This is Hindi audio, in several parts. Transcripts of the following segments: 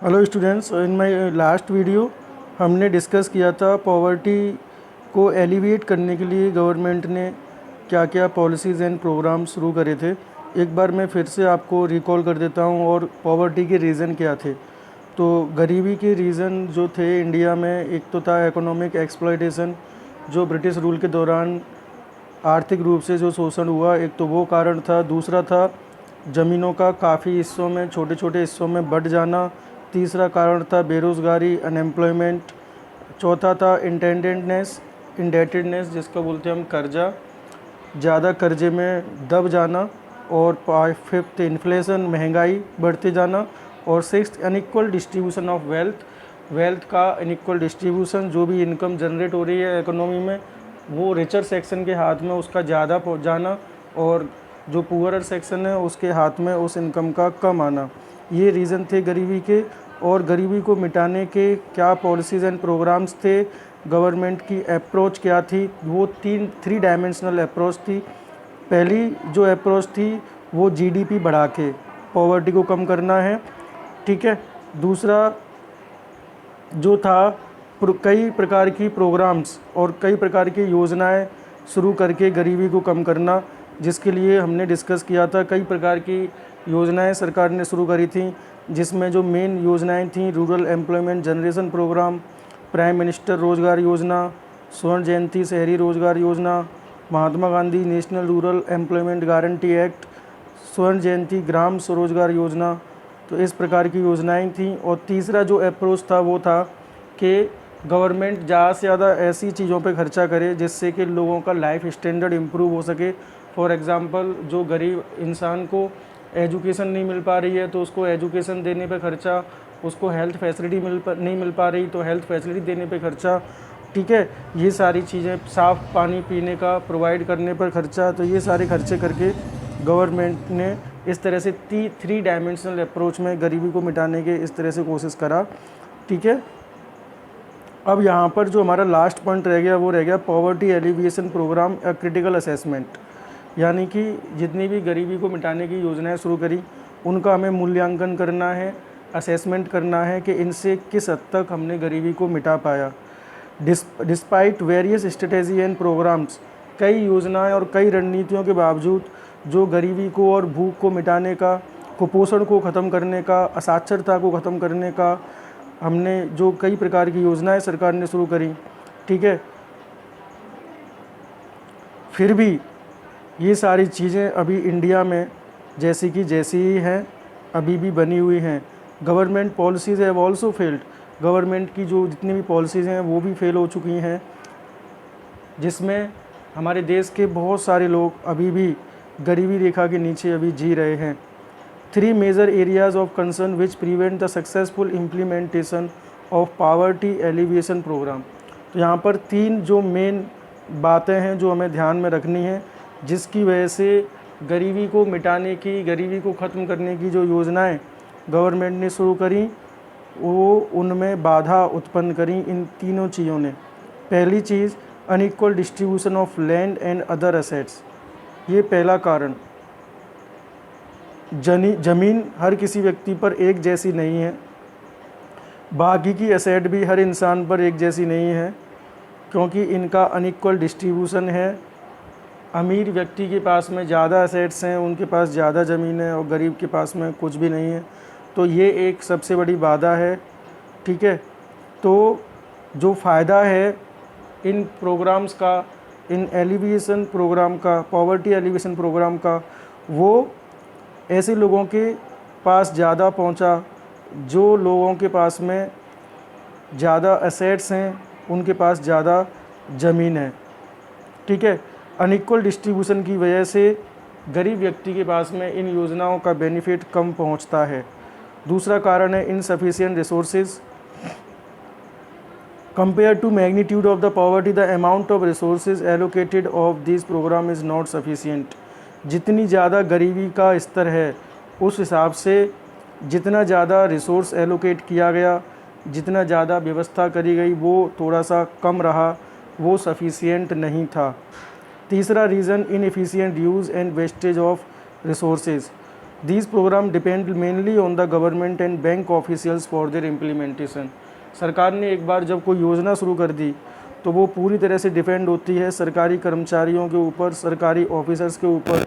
Hello students, in my last video हमने डिस्कस किया था पॉवर्टी को एलिविएट करने के लिए गवर्नमेंट ने क्या क्या पॉलिसीज़ एंड प्रोग्राम शुरू करे थे। एक बार मैं फिर से आपको रिकॉल कर देता हूँ और पॉवर्टी के रीज़न क्या थे। तो गरीबी के रीज़न जो थे इंडिया में, एक तो था इकोनॉमिक एक्सप्लॉयटेशन, जो ब्रिटिश रूल के दौरान आर्थिक रूप से जो शोषण हुआ, एक तो वो कारण था। दूसरा था ज़मीनों का काफ़ी हिस्सों में, छोटे छोटे हिस्सों में बँट जाना। तीसरा कारण था बेरोज़गारी, अनएम्प्लॉयमेंट। चौथा था इंडेटेडनेस जिसको बोलते हैं हम कर्जा, ज़्यादा कर्जे में दब जाना। और फिफ्थ इन्फ्लेशन, महंगाई बढ़ते जाना। और sixth unequal distribution of wealth का अनइक्वल डिस्ट्रीब्यूशन, जो भी इनकम जनरेट हो रही है इकोनॉमी में वो रिचर सेक्शन के हाथ में उसका ज़्यादा पहुँच जाना और जो पुअरर सेक्शन है उसके हाथ में उस इनकम का कम आना। ये रीज़न थे गरीबी के। और गरीबी को मिटाने के क्या पॉलिसीज़ एंड प्रोग्राम्स थे, गवर्नमेंट की अप्रोच क्या थी, वो थ्री डायमेंशनल अप्रोच थी। पहली जो अप्रोच थी वो जीडीपी बढ़ा के पॉवर्टी को कम करना है, ठीक है। दूसरा जो था कई प्रकार की प्रोग्राम्स और कई प्रकार की योजनाएं शुरू करके गरीबी को कम करना, जिसके लिए हमने डिस्कस किया था। कई प्रकार की योजनाएं सरकार ने शुरू करी थी, जिसमें जो मेन योजनाएं थीं rural employment generation programme, prime minister रोज़गार योजना, स्वर्ण जयंती शहरी रोज़गार योजना, Mahatma Gandhi national rural employment guarantee act, स्वर्ण जयंती ग्राम स्वरोजगार योजना। तो इस प्रकार की योजनाएं थीं। और तीसरा जो अप्रोच था वो था कि गवर्नमेंट ज़्यादा से ज़्यादा ऐसी चीज़ों पे खर्चा करे जिससे कि लोगों का लाइफ स्टैंडर्ड इम्प्रूव हो सके। फॉर एग्ज़ाम्पल, जो गरीब इंसान को एजुकेशन नहीं मिल पा रही है तो उसको एजुकेशन देने पे खर्चा, उसको हेल्थ फैसिलिटी नहीं मिल पा रही तो हेल्थ फैसिलिटी देने पे खर्चा, ठीक है। ये सारी चीज़ें, साफ़ पानी पीने का प्रोवाइड करने पर खर्चा। तो ये सारे खर्चे करके गवर्नमेंट ने इस तरह से थ्री डायमेंशनल अप्रोच में गरीबी को मिटाने के इस तरह से कोशिश करा, ठीक है। अब यहाँ पर जो हमारा लास्ट पॉइंट रह गया वो रह गया poverty alleviation programme critical assessment. यानी कि जितनी भी गरीबी को मिटाने की योजनाएं शुरू करी उनका हमें मूल्यांकन करना है, असेसमेंट करना है कि इनसे किस हद तक हमने गरीबी को मिटा पाया। Despite various strategy and programmes, कई योजनाएं और कई रणनीतियों के बावजूद जो गरीबी को और भूख को मिटाने का, कुपोषण को ख़त्म करने का, असाक्षरता को ख़त्म करने का हमने जो कई प्रकार की योजनाएं सरकार ने शुरू करी, ठीक है, फिर भी ये सारी चीज़ें अभी इंडिया में जैसी ही हैं, अभी भी बनी हुई हैं। Government policies have also failed, government की जो जितनी भी पॉलिसीज़ हैं वो भी फेल हो चुकी हैं, जिसमें हमारे देश के बहुत सारे लोग अभी भी गरीबी रेखा के नीचे अभी जी रहे हैं। 3 major areas of concern which prevent the successful implementation of poverty alleviation programme. तो यहाँ पर 3 जो मेन बातें हैं जो हमें ध्यान में रखनी है, जिसकी वजह से गरीबी को मिटाने की, गरीबी को ख़त्म करने की जो योजनाएं गवर्नमेंट ने शुरू करी वो उनमें बाधा उत्पन्न करी इन तीनों चीज़ों ने। पहली चीज़, unequal distribution of land and other assets, ये पहला कारण। ज़मीन हर किसी व्यक्ति पर एक जैसी नहीं है, बाकी की एसेट भी हर इंसान पर एक जैसी नहीं है, क्योंकि इनका अनइक्वल डिस्ट्रीब्यूशन है। अमीर व्यक्ति के पास में ज़्यादा एसेट्स हैं, उनके पास ज़्यादा ज़मीन है, और गरीब के पास में कुछ भी नहीं है। तो ये एक सबसे बड़ी बाधा है, ठीक है। तो जो फ़ायदा है इन प्रोग्राम्स का, इन एलिविएशन प्रोग्राम का, पॉवर्टी एलिविएशन प्रोग्राम का, वो ऐसे लोगों के पास ज़्यादा पहुंचा जो लोगों के पास में ज़्यादा एसेट्स हैं, उनके पास ज़्यादा ज़मीन है, ठीक है। अनइक्वल डिस्ट्रीब्यूशन की वजह से गरीब व्यक्ति के पास में इन योजनाओं का बेनिफिट कम पहुंचता है। दूसरा कारण है insufficient resources. Compare to magnitude of the poverty, the amount of resources allocated of this programme is not sufficient. जितनी ज़्यादा गरीबी का स्तर है उस हिसाब से जितना ज़्यादा रिसोर्स एलोकेट किया गया, जितना ज़्यादा व्यवस्था करी गई, वो थोड़ा सा कम रहा, वो सफिशिएंट नहीं था। तीसरा reason, inefficient use and wastage of resources. These programs depend mainly on the government and bank officials for their implementation. सरकार ने एक बार जब कोई योजना शुरू कर दी तो वो पूरी तरह से डिपेंड होती है सरकारी कर्मचारियों के ऊपर, सरकारी ऑफिसर्स के ऊपर,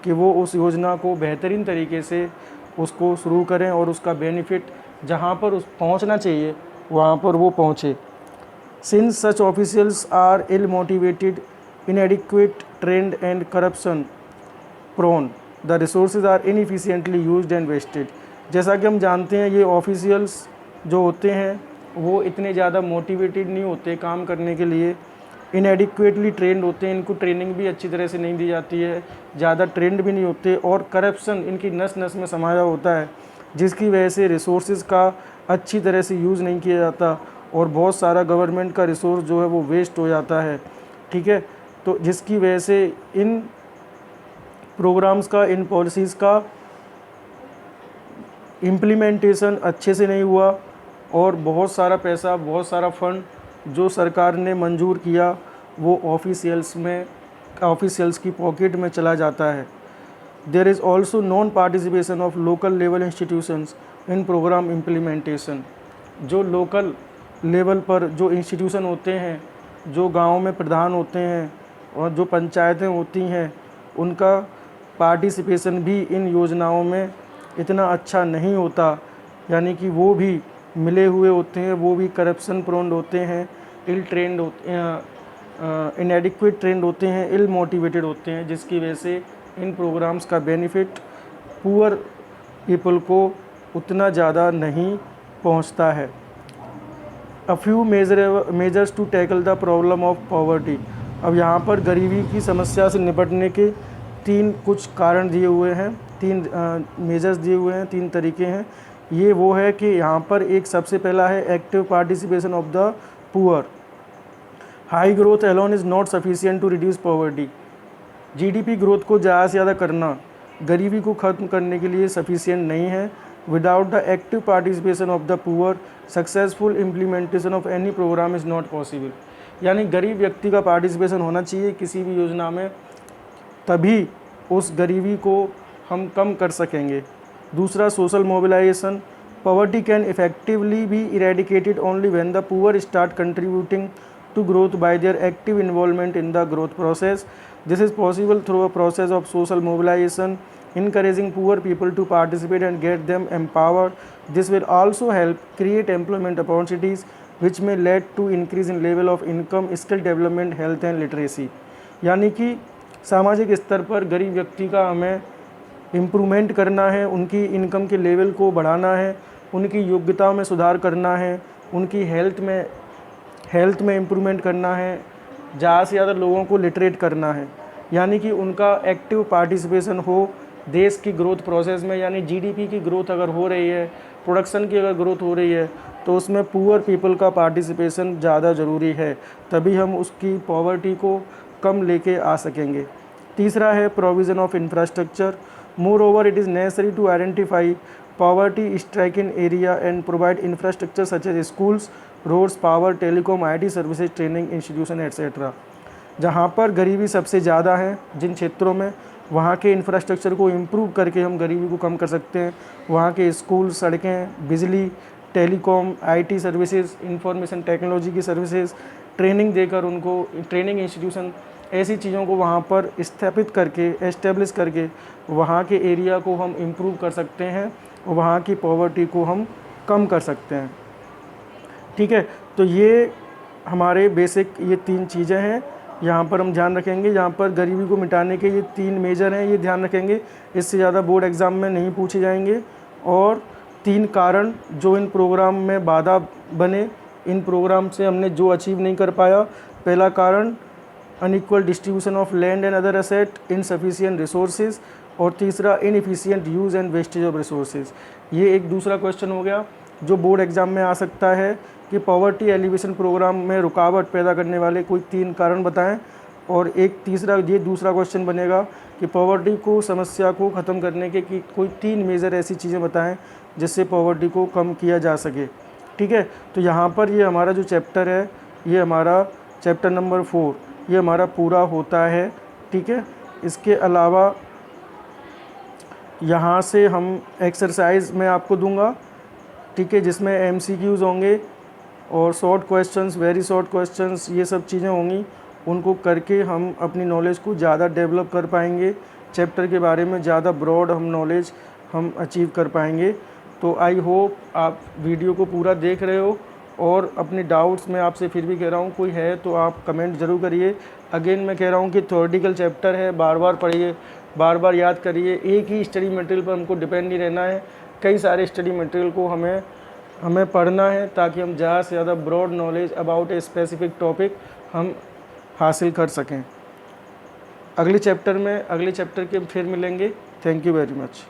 कि वो उस योजना को बेहतरीन तरीके से उसको शुरू करें और उसका बेनिफिट जहाँ पर उस पहुँचना चाहिए वहाँ पर वो पहुँचे. Since such officials are ill-motivated, inadequate, trained and corruption prone, the resources are inefficiently used and wasted. जैसा कि हम जानते हैं ये ऑफिशियल्स जो होते हैं वो इतने ज़्यादा मोटिवेटेड नहीं होते काम करने के लिए, इनएडिक्वेटली ट्रेंड होते हैं, इनको ट्रेनिंग भी अच्छी तरह से नहीं दी जाती है, ज़्यादा ट्रेंड भी नहीं होते और करप्शन इनकी नस नस में समाया होता है, जिसकी वजह से रिसोर्सेज का अच्छी तरह से यूज़ नहीं किया जाता और बहुत सारा गवर्नमेंट का रिसोर्स जो है वो वेस्ट हो जाता है. ठीक है, तो जिसकी वजह से इन प्रोग्राम्स का, इन पॉलिसीज़ का इम्प्लीमेंटेशन अच्छे से नहीं हुआ और बहुत सारा पैसा, बहुत सारा फंड जो सरकार ने मंजूर किया वो ऑफिशियल्स की पॉकेट में चला जाता है. There is also non participation of local level institutions in programme implementation. जो लोकल लेवल पर जो इंस्टीट्यूशन होते हैं, जो गाँव में प्रधान होते हैं और जो पंचायतें होती हैं, उनका पार्टिसिपेशन भी इन योजनाओं में इतना अच्छा नहीं होता, यानी कि वो भी मिले हुए होते हैं, वो भी करप्शन प्रोन होते हैं, इल ट्रेंड होते हैं, इनएडिक्वेट ट्रेंड होते हैं, इल मोटिवेटेड होते हैं, जिसकी वजह से इन प्रोग्राम्स का बेनिफिट पुअर पीपल को उतना ज़्यादा नहीं पहुंचता है. A few measures to tackle the problem of poverty. अब यहाँ पर गरीबी की समस्या से निपटने के तीन कुछ कारण दिए हुए हैं, तीन मेजर्स दिए हुए हैं, तीन तरीके हैं. ये वो है कि यहाँ पर एक सबसे पहला है active participation of the poor. High growth alone is not sufficient to reduce poverty. GDP growth को ज़्यादा से ज़्यादा करना गरीबी को ख़त्म करने के लिए सफिशिएंट नहीं है. Without the active participation of the poor successful implementation of any programme is not possible. यानी गरीब व्यक्ति का पार्टिसिपेशन होना चाहिए किसी भी योजना में, तभी उस गरीबी को हम कम कर सकेंगे. दूसरा social mobilisation. Poverty can effectively be eradicated only when the poor start contributing to growth by their active involvement in the growth process. This is possible through a process of social mobilisation, encouraging poor people to participate and get them empowered. This will also help create employment opportunities which may lead to increase in level of income, skill development, health and literacy. यानी कि सामाजिक स्तर पर गरीब व्यक्ति का हमें इम्प्रूवमेंट करना है, उनकी इनकम के लेवल को बढ़ाना है, उनकी योग्यता में सुधार करना है, उनकी हेल्थ में इम्प्रूवमेंट करना है, ज़्यादा से ज़्यादा लोगों को लिटरेट करना है, यानी कि उनका एक्टिव पार्टिसिपेशन हो देश की ग्रोथ प्रोसेस में. यानी जीडीपी की ग्रोथ अगर हो रही है, प्रोडक्शन की अगर ग्रोथ हो रही है, तो उसमें पुअर पीपल का पार्टिसिपेशन ज़्यादा ज़रूरी है, तभी हम उसकी पॉवर्टी को कम लेके आ सकेंगे. तीसरा है provision of infrastructure. Moreover it is necessary to identify poverty striking area and provide infrastructure such as schools, roads, power, telecom, IT services, training institution etcetera. जहाँ पर गरीबी सबसे ज़्यादा है, जिन क्षेत्रों में, वहाँ के इंफ्रास्ट्रक्चर को इम्प्रूव करके हम गरीबी को कम कर सकते हैं. वहाँ के स्कूल, सड़कें, बिजली, telecom, IT services, information technology की सर्विसेज, ट्रेनिंग देकर उनको, ट्रेनिंग इंस्टीट्यूशन, ऐसी चीज़ों को वहाँ पर एस्टेब्लिश करके वहाँ के एरिया को हम इम्प्रूव कर सकते हैं और वहाँ की पॉवर्टी को हम कम कर सकते हैं. ठीक है, तो ये हमारे बेसिक ये तीन चीज़ें हैं, यहाँ पर हम ध्यान रखेंगे. यहाँ पर गरीबी को मिटाने के ये तीन मेजर हैं, ये ध्यान रखेंगे. इससे ज़्यादा बोर्ड एग्ज़ाम में नहीं पूछे जाएंगे. और तीन कारण जो इन प्रोग्राम में बाधा बने, इन प्रोग्राम से हमने जो अचीव नहीं कर पाया. पहला कारण unequal distribution of land and other asset, insufficient resources, और तीसरा inefficient use and wastage of resources. ये एक दूसरा क्वेश्चन हो गया जो बोर्ड एग्ज़ाम में आ सकता है कि पॉवर्टी एलिवेशन प्रोग्राम में रुकावट पैदा करने वाले कोई तीन कारण बताएं. और एक तीसरा ये दूसरा क्वेश्चन बनेगा कि पॉवर्टी को, समस्या को ख़त्म करने के कि कोई तीन मेजर ऐसी चीज़ें बताएं जिससे पॉवर्टी को कम किया जा सके. ठीक है, तो यहाँ पर ये हमारा जो चैप्टर है, ये हमारा चैप्टर नंबर 4 ये हमारा पूरा होता है. ठीक है, इसके अलावा यहाँ से हम एक्सरसाइज मैं आपको दूंगा, ठीक है, जिसमें MCQs होंगे और short questions, very short questions, ये सब चीज़ें होंगी। उनको करके हम अपनी नॉलेज को ज़्यादा डेवलप कर पाएंगे, चैप्टर के बारे में ज़्यादा ब्रॉड हम नॉलेज हम अचीव कर पाएंगे। तो आई होप आप वीडियो को पूरा देख रहे हो, और अपने डाउट्स मैं आपसे फिर भी कह रहा हूँ कोई है तो आप कमेंट ज़रूर करिए। अगेन मैं कह रहा हूँ कि थ्योरेटिकल चैप्टर है, बार बार पढ़िए, बार बार याद करिए। एक ही स्टडी मटेरियल पर हमको डिपेंड नहीं रहना है, कई सारे स्टडी मटेरियल को हमें पढ़ना है, ताकि हम ज़्यादा से ज़्यादा broad knowledge about a specific topic हम हासिल कर सकें। अगले चैप्टर के फिर मिलेंगे। Thank you very much.